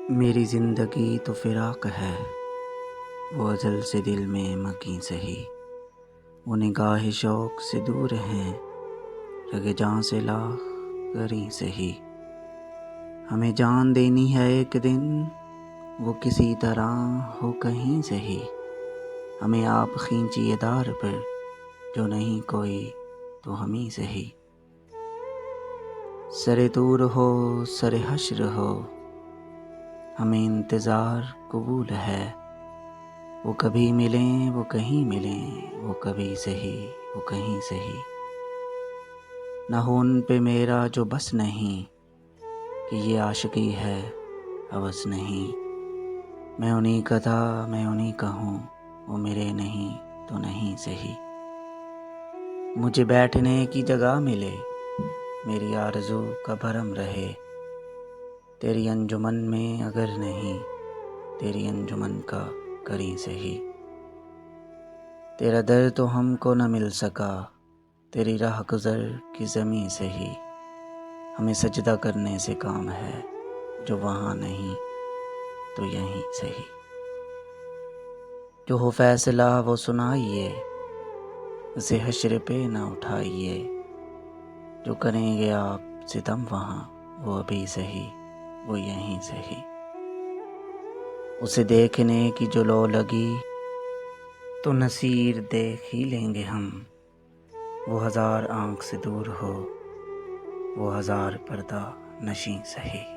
میری زندگی تو فراق ہے، وہ ازل سے دل میں مکیں سہی، وہ نگاہ شوق سے دور ہیں، رگ جاں سے لاخ کریں سہی۔ ہمیں جان دینی ہے ایک دن، وہ کسی طرح ہو کہیں سہی، ہمیں آپ کھینچیے دار پر، جو نہیں کوئی تو ہمیں سہی۔ سر طور ہو سر حشر ہو، ہمیں انتظار قبول ہے، وہ کبھی ملیں وہ کہیں ملیں، وہ کبھی سہی وہ کہیں سہی۔ نہ ہو ان پہ میرا جو بس نہیں، کہ یہ عاشقی ہے ہوس نہیں، میں انہیں کا تھا میں انہیں کا ہوں، وہ میرے نہیں تو نہیں سہی۔ مجھے بیٹھنے کی جگہ ملے، میری آرزو کا بھرم رہے، تیری انجمن میں اگر نہیں، تیری انجمن کا کریں سہی۔ تیرا در تو ہم کو نہ مل سکا، تیری راہ گزر کی زمیں سہی، ہمیں سجدہ کرنے سے کام ہے، جو وہاں نہیں تو یہیں سہی۔ جو ہو فیصلہ وہ سنائیے، اسے حشر پہ نہ اٹھائیے، جو کریں گے آپ ستم وہاں، وہ ابھی سہی وہ یہیں سہی۔ اسے دیکھنے کی جو لو لگی، تو نصیر دیکھ ہی لیں گے ہم، وہ ہزار آنکھ سے دور ہو، وہ ہزار پردہ نشیں سہی۔